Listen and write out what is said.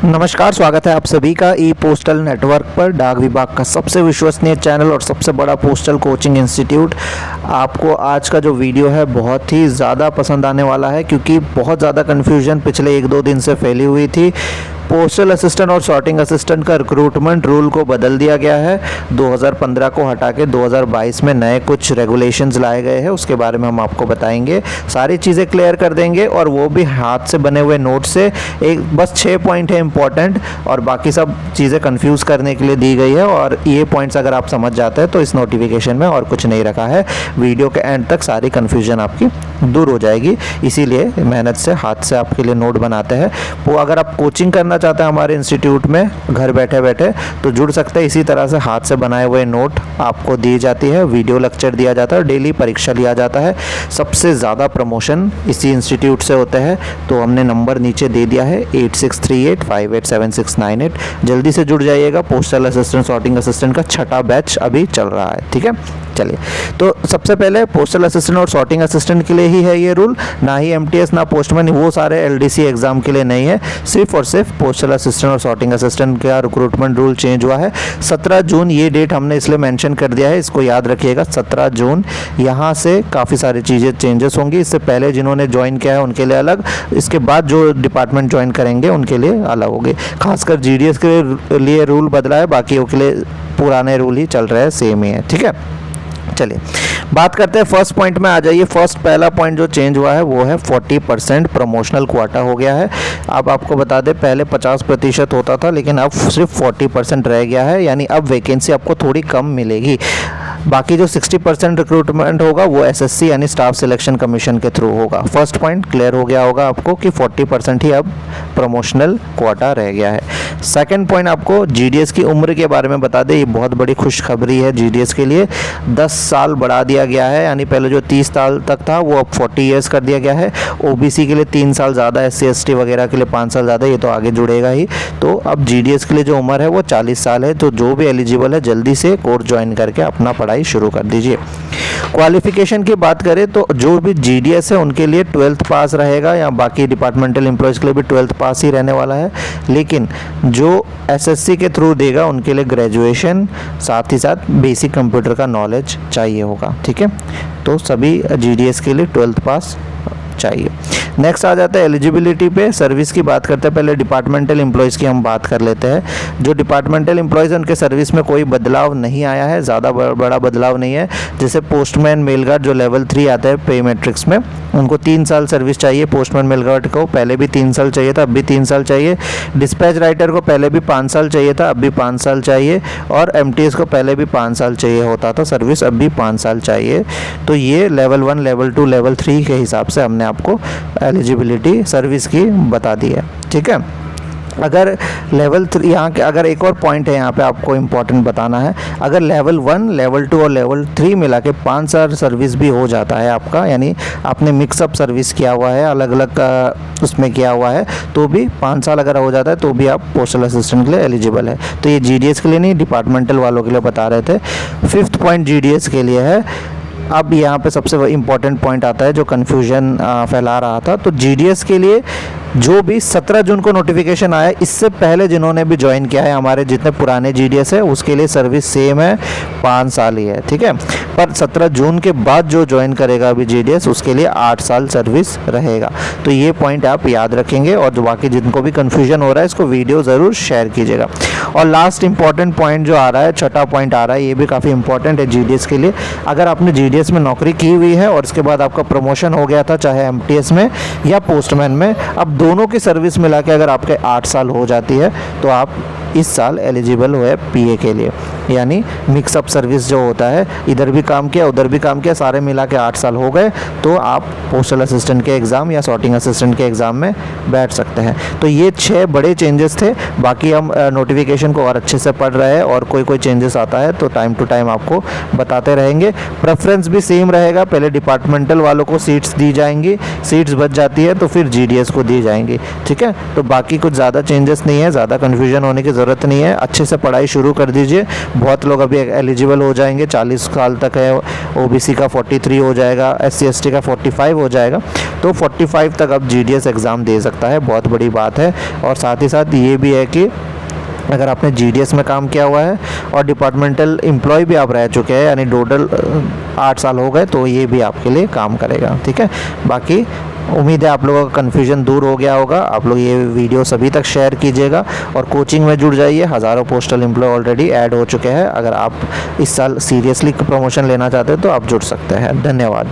नमस्कार, स्वागत है आप सभी का ई पोस्टल नेटवर्क पर। डाक विभाग का सबसे विश्वसनीय चैनल और सबसे बड़ा पोस्टल कोचिंग इंस्टीट्यूट। आपको आज का जो वीडियो है बहुत ही ज़्यादा पसंद आने वाला है, क्योंकि बहुत ज़्यादा कन्फ्यूजन पिछले 1-2 दिन से फैली हुई थी। पोस्टल असिस्टेंट और सॉर्टिंग असिस्टेंट का रिक्रूटमेंट रूल को बदल दिया गया है। 2015 को हटा के 2022 में नए कुछ रेगुलेशंस लाए गए हैं, उसके बारे में हम आपको बताएंगे। सारी चीज़ें क्लियर कर देंगे, और वो भी हाथ से बने हुए नोट से। एक बस 6 पॉइंट है इंपॉर्टेंट, और बाकी सब चीज़ें कंफ्यूज करने के लिए दी गई है। और ये पॉइंट्स अगर आप समझ जाते हैं तो इस नोटिफिकेशन में और कुछ नहीं रखा है। वीडियो के एंड तक सारी कन्फ्यूजन आपकी दूर हो जाएगी, इसीलिए मेहनत से हाथ से आपके लिए नोट बनाते हैं। वो अगर आप कोचिंग करना चाहते हैं हमारे इंस्टीट्यूट में घर बैठे बैठे, तो जुड़ सकते हैं। इसी तरह से हाथ से बनाए हुए नोट आपको दी जाती है, वीडियो लेक्चर दिया जाता है, डेली परीक्षा लिया जाता है। सबसे ज़्यादा प्रमोशन इसी इंस्टीट्यूट से होते हैं, तो हमने नंबर नीचे दे दिया है 8638587698। जल्दी से जुड़ जाइएगा। पोस्टल असिस्टेंट सॉर्टिंग असिस्टेंट का 6ठा बैच अभी चल रहा है, ठीक है। चलिए, तो सबसे पहले पोस्टल असिस्टेंट और सॉर्टिंग असिस्टेंट के लिए ही है ये रूल, ना ही एमटीएस ना पोस्टमैन, वो सारे एलडीसी एग्जाम के लिए नहीं है। सिर्फ और सिर्फ पोस्टल असिस्टेंट और सॉर्टिंग असिस्टेंट का रिक्रूटमेंट रूल चेंज हुआ है 17 जून। ये डेट हमने इसलिए मेंशन कर दिया है, इसको याद रखिएगा, 17 जून। यहाँ से काफ़ी सारी चीज़ें चेंजेस होंगी। इससे पहले जिन्होंने ज्वाइन किया है उनके लिए अलग, इसके बाद जो डिपार्टमेंट ज्वाइन करेंगे उनके लिए अलग होंगे। खासकर जीडीएस के लिए रूल बदला है, बाकियों के लिए पुराने रूल ही चल रहे हैं, सेम ही है, ठीक है। चलिए बात करते हैं फर्स्ट पॉइंट में। आ जाइए। फर्स्ट पहला पॉइंट जो चेंज हुआ है वो है 40% प्रमोशनल क्वाटा हो गया है। अब आपको बता दें, पहले 50% होता था, लेकिन अब सिर्फ 40% रह गया है। यानी अब वैकेंसी आपको थोड़ी कम मिलेगी। बाकी जो 60% रिक्रूटमेंट होगा वो एसएससी यानी स्टाफ सिलेक्शन कमीशन के थ्रू होगा। फर्स्ट पॉइंट क्लियर हो गया होगा आपको कि 40% ही अब प्रमोशनल क्वाटा रह गया है। सेकंड पॉइंट आपको जीडीएस की उम्र के बारे में बता दें। ये बहुत बड़ी खुशखबरी है जीडीएस के लिए। 10 साल बढ़ा दिया गया है, यानी पहले जो 30 साल तक था वो अब 40 ईयर्स कर दिया गया है। ओबीसी के लिए 3 साल ज़्यादा, एससी एसटी वगैरह के लिए 5 साल ज़्यादा, ये तो आगे जुड़ेगा ही। तो अब जीडीएस के लिए जो उम्र है वो 40 साल है। तो जो भी एलिजिबल है जल्दी से कोर्स ज्वाइन करके अपना पढ़ाई शुरू कर दीजिए। क्वालिफिकेशन की बात करें तो जो भी जीडीएस है उनके लिए 12th पास रहेगा, या बाकी डिपार्टमेंटल एम्प्लॉयज़ के लिए भी 12th पास ही रहने वाला है। लेकिन जो एसएससी के थ्रू देगा उनके लिए ग्रेजुएशन, साथ ही साथ बेसिक कंप्यूटर का नॉलेज चाहिए होगा, ठीक है। तो सभी जीडीएस के लिए 12th पास चाहिए। नेक्स्ट आ जाता है एलिजिबिलिटी पे। सर्विस की बात करते हैं। पहले डिपार्टमेंटल एम्प्लॉयज़ की हम बात कर लेते हैं। जो डिपार्टमेंटल एम्प्लॉयज़ हैं उनके सर्विस में कोई बदलाव नहीं आया है, ज़्यादा बड़ा बदलाव नहीं है। जैसे पोस्टमैन मेलगार्ड जो लेवल 3 आता है पे मैट्रिक्स में, उनको 3 साल सर्विस चाहिए। पोस्टमैन मेलगार्ड को पहले भी 3 साल चाहिए था, अब भी 3 साल चाहिए। डिस्पैच राइटर को पहले भी 5 साल चाहिए था, अब भी 5 साल चाहिए। और एमटीएस को पहले भी 5 साल चाहिए होता था सर्विस, अब भी 5 साल चाहिए। तो ये लेवल 1, लेवल 2, लेवल 3 के हिसाब से हमने आपको एलिजिबिलिटी सर्विस की बता दी है, ठीक है। अगर लेवल 3 यहाँ के, अगर एक और पॉइंट है यहाँ पे आपको इम्पोर्टेंट बताना है, अगर लेवल 1, लेवल 2 और लेवल 3 मिला के 5 साल सर्विस भी हो जाता है आपका, यानी आपने मिक्सअप सर्विस किया हुआ है, अलग अलग उसमें किया हुआ है, तो भी 5 साल अगर हो जाता है तो भी आप पोस्टल असिस्टेंट के लिए एलिजिबल है। तो ये जीडीएस के लिए नहीं, डिपार्टमेंटल वालों के लिए बता रहे थे। 5th पॉइंट जीडीएस के लिए है। अब यहाँ पे सबसे इम्पॉर्टेंट पॉइंट आता है जो कन्फ्यूजन फैला रहा था। तो जीडीएस के लिए जो भी 17 जून को नोटिफिकेशन आया, इससे पहले जिन्होंने भी ज्वाइन किया है, हमारे जितने पुराने जीडीएस है उसके लिए सर्विस सेम है, 5 साल ही है, ठीक है। पर 17 जून के बाद जो ज्वाइन करेगा अभी जीडीएस, उसके लिए 8 साल सर्विस रहेगा। तो ये पॉइंट आप याद रखेंगे, और जो बाकी जिनको भी कन्फ्यूजन हो रहा है इसको वीडियो ज़रूर शेयर कीजिएगा। और लास्ट इंपॉर्टेंट पॉइंट जो आ रहा है, 6ठा पॉइंट आ रहा है, ये भी काफ़ी इंपॉर्टेंट है जीडीएस के लिए। अगर आपने जीडीएस में नौकरी की हुई है और इसके बाद आपका प्रमोशन हो गया था, चाहे एमटीएस में या पोस्टमैन में, अब दोनों की सर्विस मिला के अगर आपके 8 साल हो जाती है तो आप इस साल एलिजिबल हुए पीए के लिए। यानी मिक्सअप सर्विस जो होता है, इधर भी काम किया उधर भी काम किया, सारे मिला के 8 साल हो गए, तो आप पोस्टल असिस्टेंट के एग्ज़ाम या सॉर्टिंग असिस्टेंट के एग्ज़ाम में बैठ सकते हैं। तो ये 6 बड़े चेंजेस थे। बाकी हम नोटिफिकेशन को और अच्छे से पढ़ रहे हैं, और कोई चेंजेस आता है तो टाइम टू टाइम आपको बताते रहेंगे। प्रेफरेंस भी सेम रहेगा। पहले डिपार्टमेंटल वालों को सीट्स दी जाएंगी, सीट्स बच जाती है तो फिर जीडीएस को दी जाएंगी। ठीक है, तो बाकी कुछ ज़्यादा चेंजेस नहीं है, ज़्यादा कन्फ्यूजन होने की ज़रूरत नहीं है। अच्छे से पढ़ाई शुरू कर दीजिए। बहुत लोग अभी एलिजिबल हो जाएंगे, 40 साल तक है, ओबीसी का 43 हो जाएगा, SC ST का 45 हो जाएगा, तो 45 तक अब GDS एग्ज़ाम दे सकता है, बहुत बड़ी बात है। और साथ ही साथ ये भी है कि अगर आपने GDS में काम किया हुआ है और डिपार्टमेंटल एम्प्लॉय भी आप रह चुके हैं, यानी टोटल 8 साल हो गए, तो ये भी आपके लिए काम करेगा। ठीक है, बाकी उम्मीद है आप लोगों का कन्फ्यूजन दूर हो गया होगा। आप लोग ये वीडियो सभी तक शेयर कीजिएगा और कोचिंग में जुड़ जाइए। हज़ारों पोस्टल एम्प्लॉय ऑलरेडी ऐड हो चुके हैं। अगर आप इस साल सीरियसली प्रमोशन लेना चाहते हैं तो आप जुड़ सकते हैं। धन्यवाद।